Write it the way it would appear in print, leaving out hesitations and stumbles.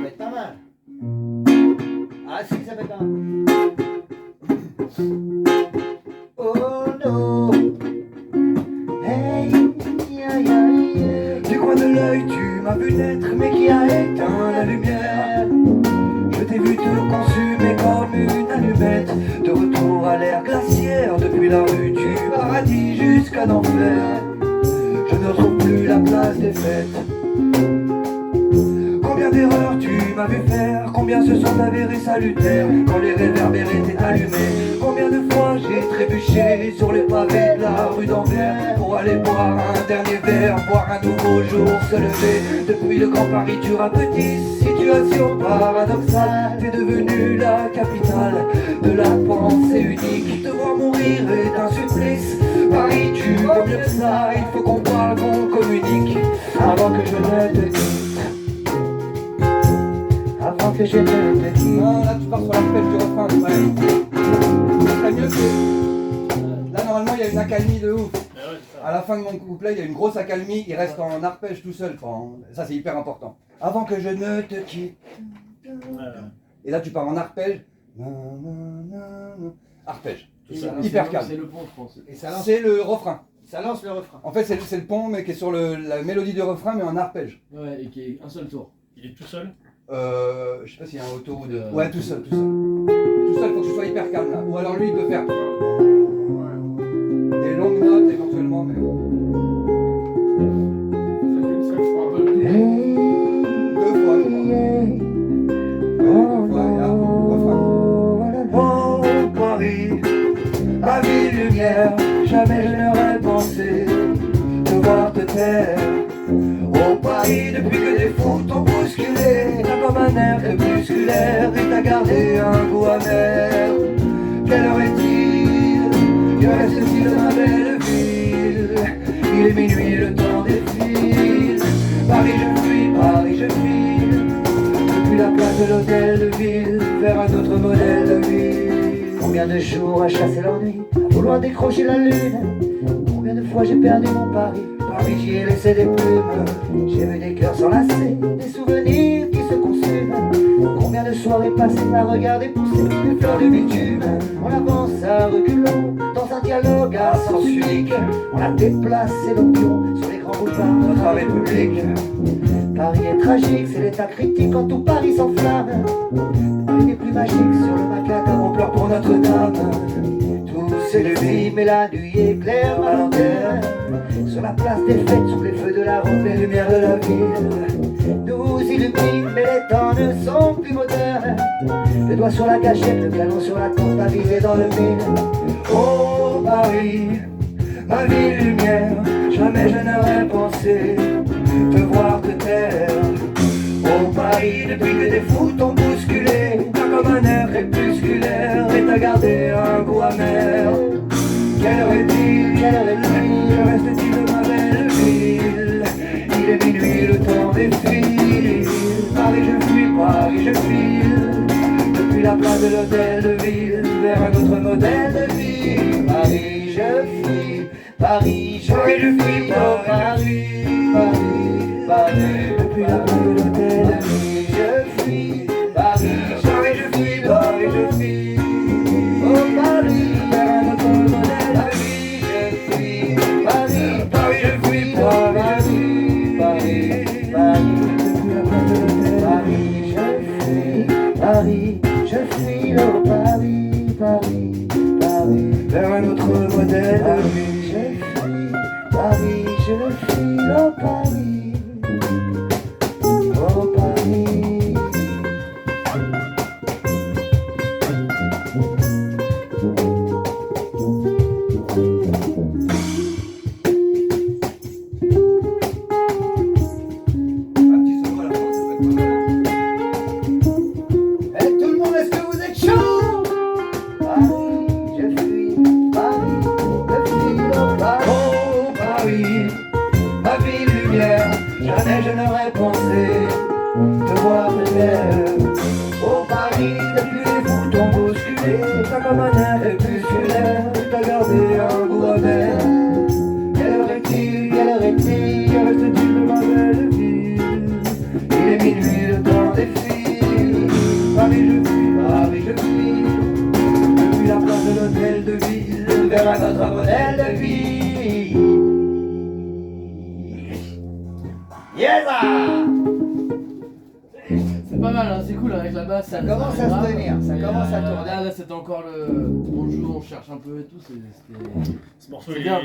être pas mal. Ah si, ça peut être pas mal. Oh no. Hey, aïe, aïe. Du coin de l'œil, tu m'as vu naître, mais qui a éteint la lumière? Je t'ai vu te consumer comme une allumette, de retour à l'ère glaciaire, depuis la rue du paradis jusqu'à l'enfer. Je ne retrouve plus la place des fêtes. Combien d'erreurs tu m'as vu faire, combien se sont avérées salutaires quand les réverbères étaient allumés. Combien de fois j'ai trébuché sur les pavés de la rue d'Anvers pour aller boire un dernier verre, voir un nouveau jour se lever. Depuis le Grand Paris tu rapetisses, situation paradoxale, t'es devenue la capitale de la pensée unique. Te voir mourir est un supplice, Paris tu veux mieux que ça, il faut qu'on parle, qu'on communique avant que je ne te quitte. Avant que je ne te quitte. Non, là tu pars sur l'arpège du refrain. Ouais. Ça serait mieux que. Là normalement il y a une accalmie de ouf. À la fin de mon couplet, il y a une grosse accalmie, il reste en arpège tout seul. Ça c'est hyper important. Avant que je ne te quitte. Et là tu pars en arpège. Arpège. Hyper calme. C'est le pont, je pense. Et ça lance, C'est le refrain. ça lance le refrain. En fait c'est le pont mais qui est sur la mélodie du refrain mais en arpège. Ouais, et qui est un seul tour. Il est tout seul? Je sais pas s'il y a un auto ou de. Ouais, tout seul, tout seul. Tout seul, faut que je sois hyper calme là. Ou alors lui, il peut faire des longues notes éventuellement, mais. Une seule fois, un peu plus. Deux fois, je crois. Ouais, deux fois, et là, refrain. Oh Paris, ma ville lumière, jamais je n'aurais pensé te voir te taire. Oh Paris, depuis que des fous t'ont bousculé, t'as comme un air crépusculaire et t'as gardé un goût amer. Quelle heure est-il? Que reste-t-il de ma belle ville? Il est minuit, le temps défile. Paris je fuis, Paris je file, depuis la place de l'hôtel de ville vers un autre modèle de vie. Combien de jours à chasser l'ennui, à vouloir décrocher la lune. Combien de fois j'ai perdu mon pari, Paris j'y ai laissé des plumes. J'ai vu des cœurs s'enlacer, des souvenirs qui se consument. Combien de soirées passées à regarder pousser les fleurs du bitume. On avance à reculons, dans un dialogue à sens unique. On a déplacé l'opion sur les grands boulevards de notre République. Paris est tragique, c'est l'état critique quand tout Paris s'enflamme. Paris n'est plus magique, sur le macadam on pleure pour Notre-Dame. Tout s'élume mais la nuit éclaire ma lanterne. Sur la place des fêtes, sous les feux de la ronde, les lumières de la ville nous illuminent, mais les temps ne sont plus modernes. Le doigt sur la gâchette, le canon sur la corde, avisé dans le mille. Oh Paris, ma ville lumière, jamais je n'aurais pensé te voir te taire. Oh Paris, depuis que des fous t'ont bousculé, t'as comme un air crépusculaire et t'as gardé un goût amer. Quelle heure est-il? Quelle heure est-il? Que reste-t-il de ma belle ville? Il est minuit, le temps défile. Paris je fuis, Paris je file, depuis la place de l'hôtel de ville vers un autre modèle de vie. Paris je fuis, Paris je fuis, oh Paris, Paris, Paris. Depuis la place de l'hôtel de ville, Paris je fuis, Paris je fuis, Paris je fuis, oh Paris, vers un autre modèle de vie. je fuis, Paris, Paris je fuis, Paris, Paris, Paris. depuis la place de l'hôtel. Paris je fuis, Paris je fuis, oh Paris, Paris, Paris. Vers un autre modèle de Paris vie. je fuis, Paris je fuis, oh Paris, oh Paris. Un petit solo à la fin, ça peut être pas mal. Eh tout le monde, est-ce que vous êtes chaud? Paris je fuis, Paris je fuis, oh Paris. Oh Paris, ma ville lumière, jamais je n'aurais pensé te voir te taire. Oh Paris, depuis les fous t'ont bousculé, t'as comme un air crépusculaire, t'as gardé un goût amer. Quelle heure est-il? Quelle heure est-il? Que reste-t-il de ma belle ville? Il est minuit, le temps défile. vers un autre modèle de vie. Yes! C'est pas mal, hein, c'est cool avec la basse. Ça commence à se tenir, ça commence à tourner. Là, c'est encore le. On joue, on cherche un peu et tout. Ce morceau, C'est il bien. est